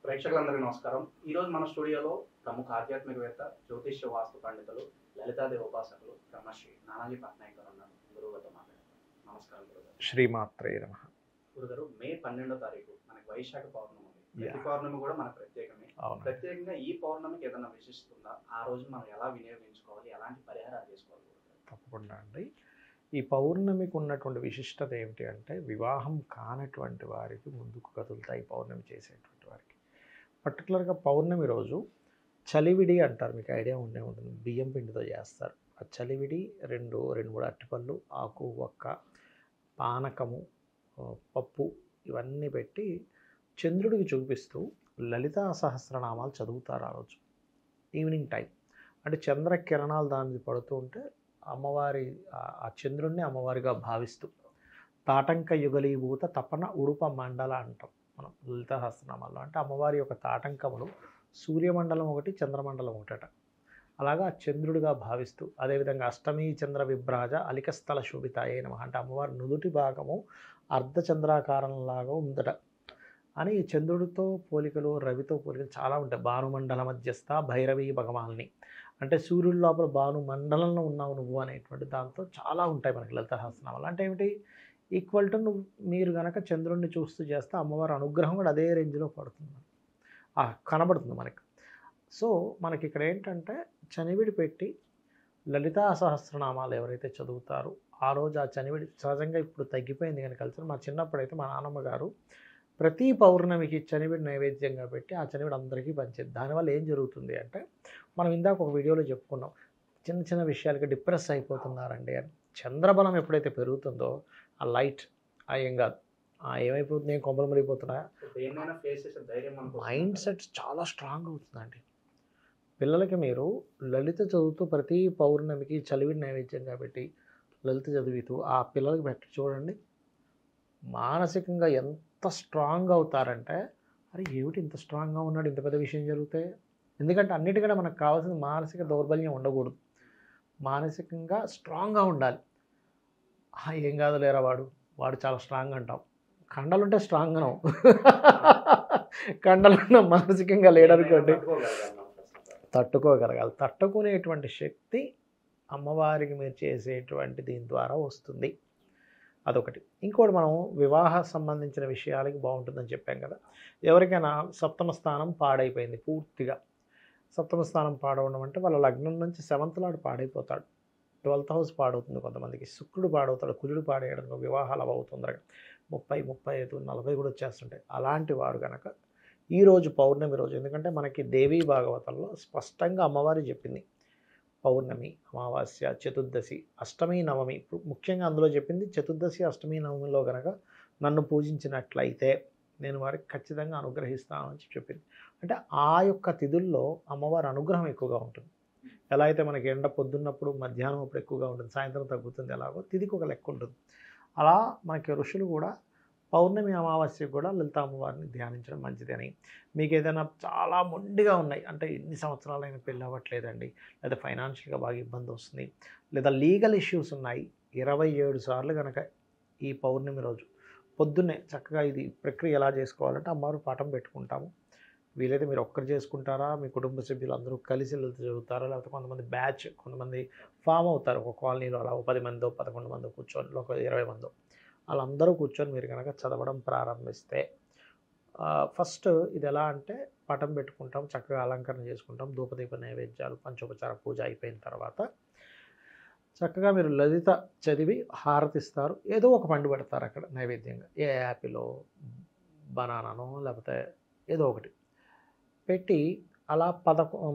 ప్రేక్షకులందరికీ నమస్కారం. ఈరోజు మన స్టూడియోలో ప్రముఖ ఆధ్యాత్మికవేత్త, జ్యోతిష్య వాస్తు పండితులు, లలితాదేవి ఉపాసకులు బ్రహ్మశ్రీ నానాజీ పట్నాయక్ గారు ఉన్నారు. గురువుగారితో మాట్లాడతాం. నమస్కారం గురుగారు. శ్రీమాత్రే నమః. గురుగారు, మే 12వ తారీఖు మనకి వైశాఖ పౌర్ణమి ఉంది. ప్రతి పౌర్ణమి కూడా మన ప్రత్యేకమే. ప్రత్యేకంగా ఈ పౌర్ణమికి ఏదైనా విశిస్తుందా? ఆ రోజు మనం ఎలా వినియోగించుకోవాలి, ఎలాంటి పరిహారాలు చేసుకోవాలి గురుగారు? తప్పకుండా అండి. ఈ పౌర్ణమికి ఉన్నటువంటి విశిష్టత ఏమిటి అంటే, వివాహం కానటువంటి వారికి ముందుకు కదులుతాయి పౌర్ణమి చేసేటువంటి వారికి. పర్టికులర్గా పౌర్ణమి రోజు చలివిడి అంటారు, మీకు ఐడియా ఉండే ఉంటుంది. బియ్యం పిండితో చేస్తారు. ఆ చలివిడి రెండు మూడు అరటిపళ్ళు, ఆకు, ఒక్క, పానకము, పప్పు ఇవన్నీ పెట్టి చంద్రుడికి చూపిస్తూ లలితా సహస్రనామాలు చదువుతారు ఆ రోజు ఈవినింగ్ టైం. అంటే చంద్ర కిరణాలు దానికి పడుతూ ఉంటే అమ్మవారి ఆ చంద్రుడిని అమ్మవారిగా భావిస్తూ తాటంక యుగలీభూత తపన ఉడుప మండల అంటాం మనం లలితా సహస్రనామాల్లో. అంటే అమ్మవారి యొక్క తాటంకములు సూర్యమండలం ఒకటి, చంద్రమండలం ఒకటట. అలాగా చంద్రుడిగా భావిస్తూ, అదేవిధంగా అష్టమీ చంద్ర విభ్రాజ అలికస్థల శోభితాయే నమః అంటే అమ్మవారి నుదుటి భాగము అర్ధచంద్రాకారంలాగా ఉందట అని చంద్రుడితో పోలికలు, రవితో పోలికలు చాలా ఉంటాయి. భానుమండల మధ్యస్థ భైరవీ భగవాన్ని అంటే సూర్యుడి లోపల భానుమండలంలో ఉన్నావు నువ్వు అనేటువంటి దాంతో చాలా ఉంటాయి మనకి లలిత సహస్రనామాలు. అంటే ఏమిటి, ఈక్వల్ టు నువ్వు మీరు కనుక చంద్రుడిని చూస్తూ చేస్తే అమ్మవారి అనుగ్రహం కూడా అదే రేంజ్లో పడుతుంది, కనబడుతుంది మనకి. సో మనకి ఇక్కడ ఏంటంటే చనివిడి పెట్టి లలితా సహస్రనామాలు ఎవరైతే చదువుతారో ఆ రోజు ఆ చనివిడి సహజంగా ఇప్పుడు తగ్గిపోయింది కానీ కల్చర్. మా చిన్నప్పుడైతే మా నాన్నమ్మ గారు ప్రతి పౌర్ణమికి చనివిడి నైవేద్యంగా పెట్టి ఆ చనివిడి అందరికీ పంచేది. దానివల్ల ఏం జరుగుతుంది అంటే, మనం ఇందాక ఒక వీడియోలో చెప్పుకున్నాం, చిన్న చిన్న విషయాలకి డిప్రెస్ అయిపోతున్నారండి అని. చంద్రబలం ఎప్పుడైతే పెరుగుతుందో ఆ లైట్ ఏం కాదు, ఏమైపోతుంది, నేను కొంపలు మరిగిపోతున్నా, మైండ్ సెట్ చాలా స్ట్రాంగ్ అవుతుందండి. పిల్లలకి మీరు లలిత చదువుతూ ప్రతి పౌర్ణమికి చలివిడి నైవేద్యంగా పెట్టి లలిత చదివితూ ఆ పిల్లలకి పెట్టి చూడండి, మానసికంగా ఎంత స్ట్రాంగ్ అవుతారంటే, అరే ఏమిటి ఇంత స్ట్రాంగ్గా ఉన్నాడు, ఇంత పెద్ద విషయం జరిగితే. ఎందుకంటే అన్నిటికంటే మనకు కావాల్సిన మానసిక దౌర్బల్యం ఉండకూడదు, మానసికంగా స్ట్రాంగ్గా ఉండాలి. ఏం కాదు లేరా వాడు చాలా స్ట్రాంగ్ అంటాం. కండలుంటే స్ట్రాంగ్ అనం, కండలున్న మానసికంగా లేడనుకోండి తట్టుకోగలగాలి. తట్టుకునేటువంటి శక్తి అమ్మవారికి మీరు చేసేటువంటి దీని ద్వారా వస్తుంది. అదొకటి. ఇంకోటి, మనం వివాహ సంబంధించిన విషయాలకి బాగుంటుందని చెప్పాం కదా. ఎవరికైనా సప్తమ స్థానం పాడైపోయింది పూర్తిగా, సప్తమ స్థానం పాడవడం అంటే వాళ్ళ లగ్నం నుంచి 7th లార్డ్ పాడైపోతాడు, 12th హౌస్ పాడవుతుంది కొంతమందికి, శుక్రుడు పాడవుతాడు, కుజుడు పాడేయడం, వివాహాలు అవుతుందరగా 30, 35, 40 కూడా వచ్చేస్తుంటాయి. అలాంటి వారు కనుక ఈరోజు పౌర్ణమి రోజు, ఎందుకంటే మనకి దేవీ భాగవతంలో స్పష్టంగా అమ్మవారి చెప్పింది పౌర్ణమి, అమావాస్య, చతుర్దశి, అష్టమి, నవమి. ముఖ్యంగా అందులో చెప్పింది చతుర్దశి, అష్టమి, నవమిలో కనుక నన్ను పూజించినట్లయితే నేను వారికి ఖచ్చితంగా అనుగ్రహిస్తానని చెప్పింది. అంటే ఆ యొక్క తిథుల్లో అమ్మవారి అనుగ్రహం ఎక్కువగా ఉంటుంది. ఎలా అయితే మనకి ఎండ పొద్దున్నప్పుడు మధ్యాహ్నం అప్పుడు ఎక్కువగా ఉంటుంది, సాయంత్రం తగ్గుతుంది, ఎలాగో తిథికి ఒక లెక్క ఉంటుంది. అలా మనకి ఋషులు కూడా పౌర్ణమి, అమావాస్యకు కూడా లలిత అమ్మవారిని ధ్యానించడం మంచిదని. మీకు ఏదైనా చాలా మొండిగా ఉన్నాయి అంటే ఎన్ని సంవత్సరాలైనా పెళ్ళి అవ్వట్లేదండి, లేదా ఫైనాన్షియల్గా బాగా ఇబ్బంది వస్తుంది, లేదా లీగల్ ఇష్యూస్ ఉన్నాయి, 27 సార్లు కనుక ఈ పౌర్ణమి రోజు పొద్దున్నే చక్కగా ఇది ప్రక్రియ ఎలా చేసుకోవాలంటే అమ్మవారు పాఠం పెట్టుకుంటాము. వీలైతే మీరు ఒక్కరు చేసుకుంటారా, మీ కుటుంబ సభ్యులు అందరూ కలిసి లలిత చదువుతారా, లేకపోతే కొంతమంది బ్యాచ్, కొంతమంది ఫామ్ అవుతారు ఒక కాలనీలో, అలా 10 మందో 11 మందో కూర్చొని, ఒక 20 మందో వాళ్ళందరూ కూర్చొని మీరు కనుక చదవడం ప్రారంభిస్తే, ఫస్ట్ ఇది ఎలా అంటే పటం పెట్టుకుంటాం, చక్కగా అలంకరణ చేసుకుంటాం, ధూపదీప నైవేద్యాలు, పంచోపచార పూజ అయిపోయిన తర్వాత చక్కగా మీరు లలిత చదివి హారతిస్తారు. ఏదో ఒక పండు పెడతారు అక్కడ నైవేద్యంగా, ఏ యాపిలో, బనానానో, లేకపోతే ఏదో ఒకటి పెట్టి అలా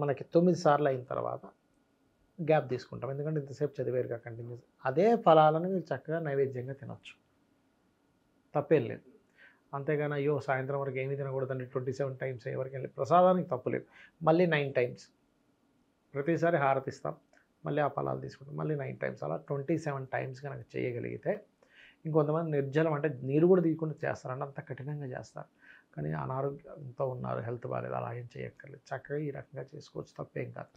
మనకి 9 సార్లు అయిన తర్వాత గ్యాప్ తీసుకుంటాం, ఎందుకంటే ఇంతసేపు చదివేరుగా కంటిన్యూస్. అదే ఫలాలను మీరు చక్కగా నైవేద్యంగా తినొచ్చు, తప్పేం లేదు. అంతేగాని అయ్యో సాయంత్రం వరకు ఏమీ తినకూడదండి, 27 టైమ్స్ ఎవరికి వెళ్ళి ప్రసాదానికి తప్పులేదు. మళ్ళీ 9 టైమ్స్ ప్రతిసారి హారతిస్తాం, మళ్ళీ ఆ ఫలాలు తీసుకుంటాం, మళ్ళీ 9 టైమ్స్, అలా 27 టైమ్స్ కనుక చేయగలిగితే. ఇంకొంతమంది నిర్జలం అంటే నీరు కూడా తీయకుండా చేస్తారంటే అంత కఠినంగా చేస్తారు, కానీ అనారోగ్యంతో ఉన్నారు, హెల్త్ బాగాలేదు, అలా ఏం చేయక్కర్లేదు, చక్కగా ఈ రకంగా చేసుకోవచ్చు, తప్పేం కాదు.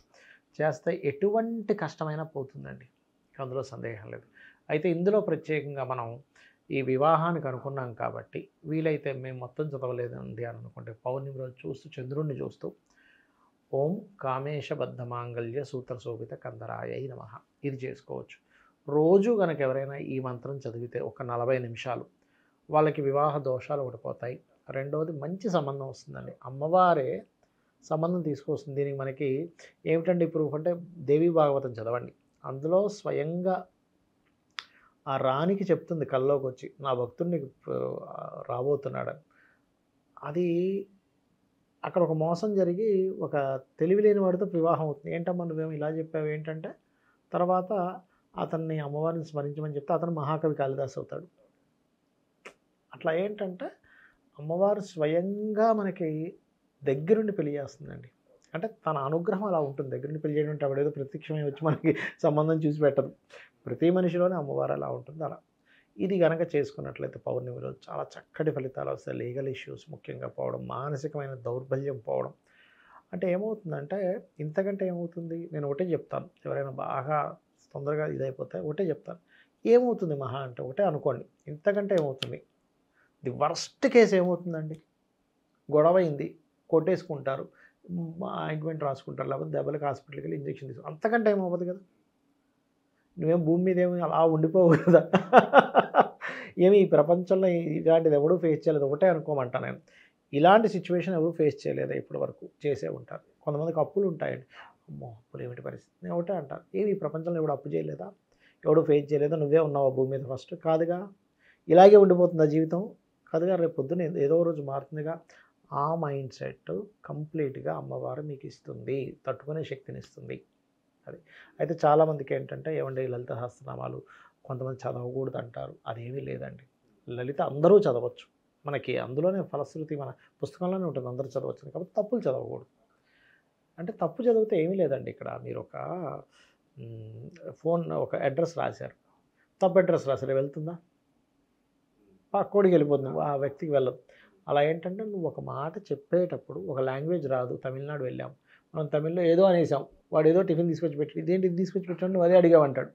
చేస్తే ఎటువంటి కష్టమైనా పోతుందండి, అందులో సందేహం లేదు. అయితే ఇందులో ప్రత్యేకంగా మనం ఈ వివాహానికి అనుకున్నాం కాబట్టి వీలైతే మేము మొత్తం చదవలేదండి అని అనుకుంటే పౌర్ణమి రోజు చూస్తూ చంద్రుణ్ణి చూస్తూ ఓం కామేశబద్ధ మాంగళ్య సూత్ర శోభిత కందరాయ నమః ఇది చేసుకోవచ్చు. రోజు కనుక ఎవరైనా ఈ మంత్రం చదివితే ఒక 40 నిమిషాలు వాళ్ళకి వివాహ దోషాలు ఓడిపోతాయి. రెండవది మంచి సంబంధం వస్తుందండి. అమ్మవారే సంబంధం తీసుకొస్తుంది. దీనికి మనకి ఏమిటండి ప్రూఫ్ అంటే దేవీ భాగవతం చదవండి. అందులో స్వయంగా ఆ రాణికి చెప్తుంది కల్లోకి వచ్చి నా భక్తుడిని రాబోతున్నాడని. అది అక్కడ ఒక మోసం జరిగి ఒక తెలివిలేని వాడితో వివాహం అవుతుంది. ఏంటమ్మా నువ్వేమో ఇలా చెప్పావు ఏంటంటే తర్వాత అతన్ని అమ్మవారిని స్మరించమని చెప్తే అతను మహాకవి కాళిదాస్ అవుతాడు. అట్లా ఏంటంటే అమ్మవారు స్వయంగా మనకి దగ్గరుండి పెళ్లి చేస్తుందండి. అంటే తన అనుగ్రహం అలా ఉంటుంది. దగ్గరుండి పెళ్లి చేయడం అంటే ఆవిడేదో ప్రత్యక్షమై వచ్చి మనకి సంబంధం చూసి పెట్టదు. ప్రతి మనిషిలోనే అమ్మవారు అలా ఉంటుంది. అలా ఇది కనుక చేసుకున్నట్లయితే పౌర్ణమి రోజు చాలా చక్కటి ఫలితాలు వస్తాయి. లీగల్ ఇష్యూస్ ముఖ్యంగా పోవడం, మానసికమైన దౌర్బల్యం పోవడం. అంటే ఏమవుతుందంటే ఇంతకంటే ఏమవుతుంది, నేను ఒకటే చెప్తాను. ఎవరైనా బాగా తొందరగా ఇదైపోతే ఒకటే చెప్తాను. ఏమవుతుంది మహా అంటే ఒకటే అనుకోండి. ఇంతకంటే ఏమవుతుంది, ది వర్స్ట్ కేసు ఏమవుతుందండి, గొడవ అయింది, కొట్టేసుకుంటారు, ఆయింట్మెంట్ రాసుకుంటారు, లేకపోతే దెబ్బలకి హాస్పిటల్కి వెళ్ళి ఇంజక్షన్ తీసుకుంటారు. అంతకంటే ఏమవ్వదు కదా. నువ్వేం భూమి మీద ఏమి అలా ఉండిపోవు కదా. ఏమి ఈ ప్రపంచంలో ఇలాంటిది ఎవడూ ఫేస్ చేయలేదు. ఒకటే అనుకోమంటా నేను. ఇలాంటి సిచ్యువేషన్ ఎవరు ఫేస్ చేయలేదా ఇప్పటి వరకు, చేసే ఉంటారు. కొంతమందికి అప్పులు ఉంటాయండి. అమ్మో అప్పులు ఏమిటి పరిస్థితి, నేను ఒకటే అంటాను. ఏమి ఈ ప్రపంచంలో ఎవడు అప్పు చేయలేదా, ఎవడు ఫేస్ చేయలేదా, నువ్వే ఉన్నావా భూమి మీద ఫస్ట్? కాదుగా. ఇలాగే ఉండిపోతుందా జీవితం? కాదుగా. రేపు పొద్దున్న ఏదో రోజు మారుతుందిగా. ఆ మైండ్ సెట్ కంప్లీట్గా అమ్మవారు మీకు ఇస్తుంది, తట్టుకునే శక్తిని ఇస్తుంది. అది అయితే చాలామందికి ఏంటంటే ఏమంటే లలిత సహస్రనామాలు కొంతమంది చదవకూడదు అంటారు. అదేమీ లేదండి. లలిత అందరూ చదవచ్చు. మనకి అందులోనే ఫలశ్రుతి మన పుస్తకంలోనే ఉంటుంది, అందరూ చదవచ్చు. కాబట్టి తప్పులు చదవకూడదు. అంటే తప్పు చదివితే ఏమీ లేదండి. ఇక్కడ మీరు ఒక ఫోన్ ఒక అడ్రస్ రాశారు, తప్పు అడ్రస్ రాశారు, వెళ్తుందా? పక్కోడికి వెళ్ళిపోతుంది, ఆ వ్యక్తికి వెళ్ళదు. అలా ఏంటంటే నువ్వు ఒక మాట చెప్పేటప్పుడు ఒక లాంగ్వేజ్ రాదు, తమిళనాడు వెళ్ళాం, మనం తమిళ్లో ఏదో అనేసాం, వాడు ఏదో టిఫిన్ తీసుకొచ్చి పెట్టి ఇదేంటి ఇది తీసుకొచ్చి పెట్టాడు నువ్వు అదే అడిగావంటాడు.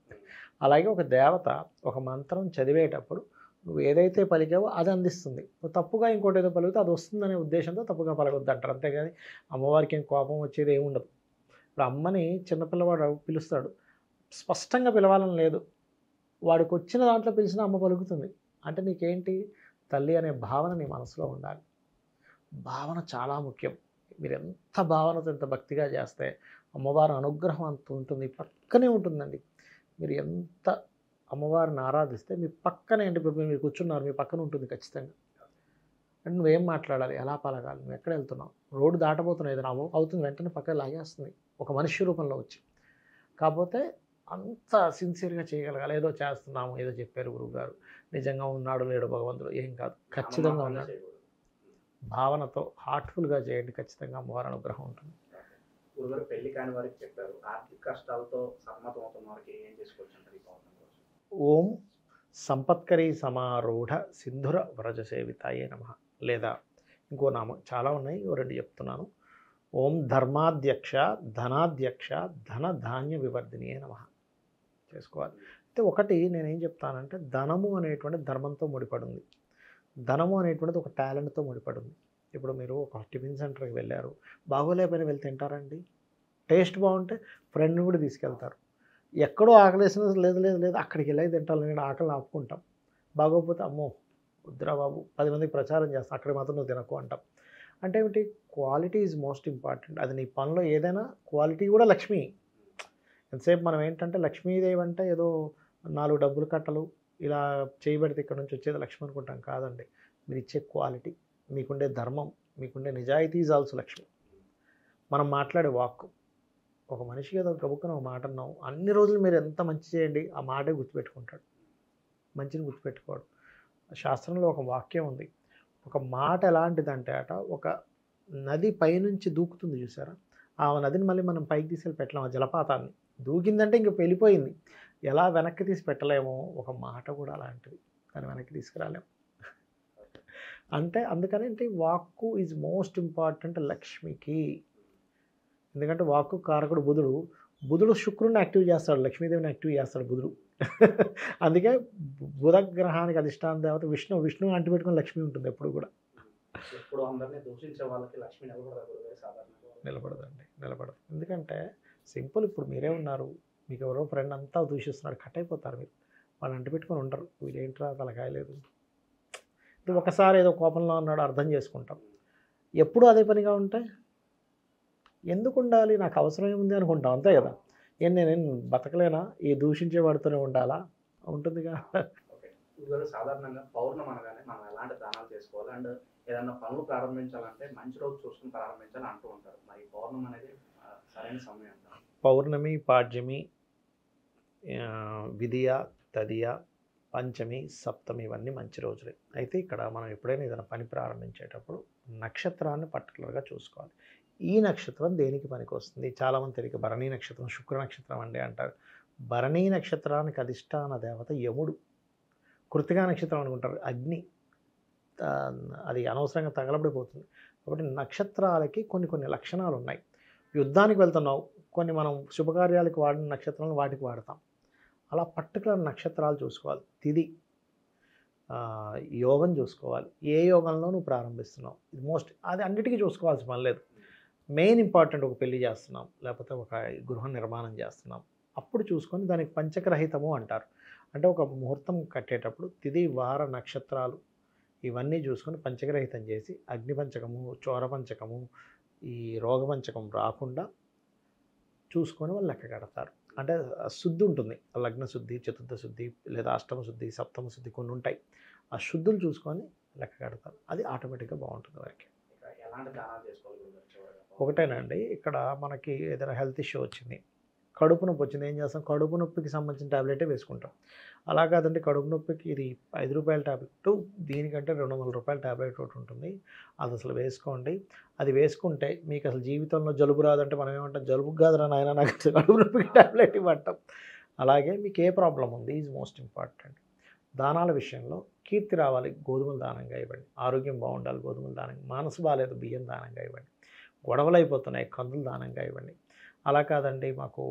అలాగే ఒక దేవత ఒక మంత్రం చదివేటప్పుడు నువ్వు ఏదైతే పలికావో అది అందిస్తుంది. నువ్వు తప్పుగా ఇంకోటి ఏదో పలికితే అది వస్తుందనే ఉద్దేశంతో తప్పుగా పలకొద్దు అంటారు. అంతేగాని అమ్మవారికి ఏం కోపం వచ్చేది ఏమి ఉండదు. ఇప్పుడు అమ్మని చిన్నపిల్లవాడు పిలుస్తాడు, స్పష్టంగా పిలవాలని లేదు, వాడికి వచ్చిన దాంట్లో పిలిచిన అమ్మ పలుకుతుంది. అంటే నీకేంటి, తల్లి అనే భావన నీ మనసులో ఉండాలి. భావన చాలా ముఖ్యం. మీరు ఎంత భావనతో ఎంత భక్తిగా చేస్తే అమ్మవారి అనుగ్రహం అంత ఉంటుంది, పక్కనే ఉంటుందండి. మీరు ఎంత అమ్మవారిని ఆరాధిస్తే మీ పక్కనే, అంటే ఇప్పుడు మీరు కూర్చున్నారు, మీ పక్కన ఉంటుంది ఖచ్చితంగా. అంటే నువ్వేం మాట్లాడాలి, ఎలా పలకాలి, నువ్వు ఎక్కడ వెళ్తున్నావు, రోడ్డు దాటబోతున్నావు, ఏదైనా అవుతుంది, వెంటనే పక్కన లాగేస్తుంది ఒక మనిషి రూపంలో వచ్చి. కాకపోతే అంత సిన్సియర్గా చేయగలగాలి. ఏదో చేస్తున్నాము, ఏదో చెప్పారు గురువుగారు, నిజంగా ఉన్నాడు లేడు భగవంతుడు, ఏం కాదు, ఖచ్చితంగా ఉన్నాడు. భావనతో హార్ట్ఫుల్గా చేయండి, ఖచ్చితంగా అమ్మవారి అనుగ్రహం ఉంటుంది. గురుగారు పెళ్లి కాని వారికి చెప్పారు, ఆర్థిక కష్టాలతో సతమతం అవుతున్న వారికి ఏం చేసుకోవచ్చు అంటారు ఈ పౌర్ణమి రోజు? ఓం సంపత్కరీ సమారూఢ సింధుర వ్రజ సేవితాయే నమః. లేదా ఇంకో నామం చాలా ఉన్నాయి, రెండు చెప్తున్నాను. ఓం ధర్మాధ్యక్ష ధనాధ్యక్ష ధన ధాన్య వివర్ధినియే నమః చేసుకోవాలి. అయితే ఒకటి నేనేం చెప్తానంటే, ధనము అనేటువంటి ధర్మంతో ముడిపడి ఉంది, ధనము అనేటువంటిది ఒక టాలెంట్తో ముడిపడి ఉంది. ఇప్పుడు మీరు ఒక టిఫిన్ సెంటర్కి వెళ్ళారు, బాగోలేకపోయినా వెళ్ళి తింటారండి. టేస్ట్ బాగుంటే ఫ్రెండ్ని కూడా తీసుకెళ్తారు. ఎక్కడో ఆకలేసినా లేదు లేదు లేదు అక్కడికి వెళ్ళి తింటాను, నేను ఆకలిని ఆపుకుంటాం. బాగోకపోతే అమ్మో వద్దురా బాబు 10 మందికి ప్రచారం చేస్తాం, అక్కడికి మాత్రం నువ్వు తినకు అంటాం. అంటే ఏమిటి, క్వాలిటీ ఈజ్ మోస్ట్ ఇంపార్టెంట్. అది నీ పనిలో ఏదైనా క్వాలిటీ కూడా లక్ష్మి. ఎంతసేపు మనం ఏంటంటే లక్ష్మీదేవి అంటే ఏదో 4 డబ్బులు కట్టలు ఇలా చేయబడితే ఇక్కడ నుంచి వచ్చేది లక్ష్మి అనుకుంటాం. కాదండి, మీరు ఇచ్చే క్వాలిటీ, మీకుండే ధర్మం, మీకుండే నిజాయితీ ఈజ్ ఆల్సో లక్ష్మి. మనం మాట్లాడే వాక్కు, ఒక మనిషికి ఏదో గబుక్కున ఒక మాట అన్నాం, అన్ని రోజులు మీరు ఎంత మంచి చేయండి ఆ మాటే గుర్తుపెట్టుకుంటాడు, మంచిని గుర్తుపెట్టుకోడు. శాస్త్రంలో ఒక వాక్యం ఉంది, ఒక మాట ఎలాంటిదంటే అట, ఒక నది పైనుంచి దూకుతుంది చూసారా, ఆ నదిని మళ్ళీ మనం పైకి తీసుకెళ్ళి పెట్టలేము. ఆ జలపాతాన్ని దూకిందంటే ఇంక వెళ్ళిపోయింది. ఎలా వెనక్కి తీసి పెట్టలేమో ఒక మాట కూడా అలాంటిది, దాన్ని వెనక్కి తీసుకురాలేము. అంటే అందుకనేంటి వాక్కు ఈజ్ మోస్ట్ ఇంపార్టెంట్ లక్ష్మికి. ఎందుకంటే వాక్కు కారకుడు బుధుడు, బుధుడు శుక్రుడిని యాక్టివ్ చేస్తాడు, లక్ష్మీదేవిని యాక్టివ్ చేస్తాడు బుధుడు. అందుకే బుధ గ్రహానికి అధిష్టాన దేవత విష్ణువు అంటిపెట్టుకుని లక్ష్మి ఉంటుంది ఎప్పుడు కూడా. ఎప్పుడు అందరినీ దూషించే వాళ్ళకి లక్ష్మి నిలబడదు సాధారణంగా. నిలబడదు. ఎందుకంటే సింపుల్, ఇప్పుడు మీరే ఉన్నారు, మీకు ఎవరో ఫ్రెండ్ అంతా దూషిస్తున్నాడు, కట్ అయిపోతారు మీరు. వాళ్ళు అంటిపెట్టుకొని ఉండరు, వీడేంట్రా తలకాయ లేదు. ఇది ఒకసారి ఏదో కోపంలో ఉన్నాడు అర్థం చేసుకుంటాం. ఎప్పుడు అదే పనిగా ఉంటే ఎందుకు ఉండాలి, నాకు అవసరం ఏముంది అనుకుంటాం, అంతే కదా. నేను బతకలేనా, ఈ దూషించే వాడితోనే ఉండాలా, ఉంటుందిగా. సాధారణంగా పౌర్ణమి అనగానే మనం ఎలాంటి దానాలు చేసుకోవాలి, అండ్ ఏదైనా పనులు ప్రారంభించాలంటే మంచి రోజు చూసుకుని ప్రారంభించాలని అంటూ ఉంటారు. మరి పౌర్ణమి అనేది సరైన సమయం అంటారు? పౌర్ణమి, పాడ్యమి, విధియ, తదియ, పంచమి, సప్తమి ఇవన్నీ మంచి రోజులే. అయితే ఇక్కడ మనం ఎప్పుడైనా ఏదైనా పని ప్రారంభించేటప్పుడు నక్షత్రాన్ని పర్టికులర్గా చూసుకోవాలి. ఈ నక్షత్రం దేనికి పనికి వస్తుంది? చాలామంది తెలియక భరణీ నక్షత్రం, శుక్ర నక్షత్రం అండి అంటారు. భరణీ నక్షత్రానికి అధిష్టాన దేవత యముడు. కృతికా నక్షత్రం అనుకుంటారు, అగ్ని, అది అనవసరంగా తగలబడిపోతుంది. కాబట్టి నక్షత్రాలకి కొన్ని లక్షణాలు ఉన్నాయి. యుద్ధానికి వెళ్తున్నావు, కొన్ని మనం శుభకార్యాలకు వాడిన నక్షత్రాలను వాటికి వాడతాం. అలా పర్టికులర్ నక్షత్రాలు చూసుకోవాలి. తిథి, యోగం చూసుకోవాలి. ఏ యోగంలో నువ్వు ప్రారంభిస్తున్నావు, ఇది అది అన్నిటికీ చూసుకోవాల్సిన పని లేదు. మెయిన్ ఇంపార్టెంట్, ఒక పెళ్లి చేస్తున్నాం లేకపోతే ఒక గృహ నిర్మాణం చేస్తున్నాం, అప్పుడు చూసుకొని దానికి పంచకరహితము అంటారు. అంటే ఒక ముహూర్తం కట్టేటప్పుడు తిథి, వార, నక్షత్రాలు ఇవన్నీ చూసుకొని పంచకరహితం చేసి అగ్నిపంచకము, చోరపంచకము, ఈ రోగపంచకం రాకుండా చూసుకొని వాళ్ళు లెక్క కడతారు. అంటే శుద్ధి ఉంటుంది, లగ్న శుద్ధి, చతుర్థ శుద్ధి, లేదా అష్టమ శుద్ధి, సప్తమ శుద్ధి కొన్ని ఉంటాయి. ఆ శుద్ధులు చూసుకొని లెక్క కడతారు. అది ఆటోమేటిక్గా బాగుంటుంది వారికి. ఒకటేనండి, ఇక్కడ మనకి ఏదైనా హెల్త్ ఇష్యూ వచ్చింది, కడుపు నొప్పి వచ్చింది, ఏం చేస్తాం, కడుపు నొప్పికి సంబంధించిన ట్యాబ్లెటే వేసుకుంటాం. అలా కాదండి, కడుపు నొప్పికి ఇది 5 రూపాయల ట్యాబ్లెట్, దీనికంటే 200 రూపాయల ట్యాబ్లెట్ ఒకటి ఉంటుంది, అది అసలు వేసుకోండి. అది వేసుకుంటే మీకు అసలు జీవితంలో జలుబు రాదంటే మనం ఏమంటాం, జలుబుకి కాదురా నాయన నాకు కడుపు నొప్పికి ట్యాబ్లెట్ ఇవ్వటం. అలాగే మీకు ఏ ప్రాబ్లం ఉంది ఈజ్ మోస్ట్ ఇంపార్టెంట్. దానాల విషయంలో కీర్తి రావాలి, గోధుమలు దానంగా ఇవ్వండి. ఆరోగ్యం బాగుండాలి, గోధుమలు దానంగా. మనసు బాగాలేదు, బియ్యం దానంగా ఇవ్వండి. గొడవలు అయిపోతున్నాయి, కందులు దానంగా ఇవ్వండి. అలా కాదండి, మాకు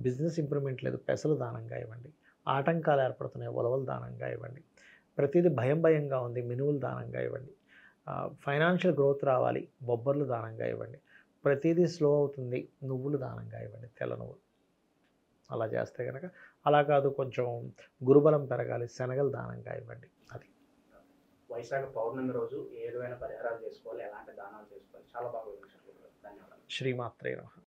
బిజినెస్ ఇంప్రూవ్మెంట్ లేదు, పెసలు దానంగా ఇవ్వండి. ఆటంకాలు ఏర్పడుతున్నాయి, ఉలవలు దానంగా ఇవ్వండి. ప్రతిదీ భయంగా ఉంది, మినువులు దానంగా ఇవ్వండి. ఫైనాన్షియల్ గ్రోత్ రావాలి, బొబ్బర్లు దానంగా ఇవ్వండి. ప్రతిదీ స్లో అవుతుంది, నువ్వులు దానంగా ఇవ్వండి, తెల్ల నువ్వులు. అలా చేస్తే కనుక, అలా కాదు కొంచెం గురుబలం పెరగాలి, శనగలు దానంగా ఇవ్వండి. అది వైశాఖ పౌర్ణమి రోజు ఏ విధమైన పరిహారాలు చేసుకోవాలి, ఎలాంటి దానాలు చేసుకోవాలి, చాలా బాగా వివరించారు. ధన్యవాదాలు. శ్రీమాత్రే నమః.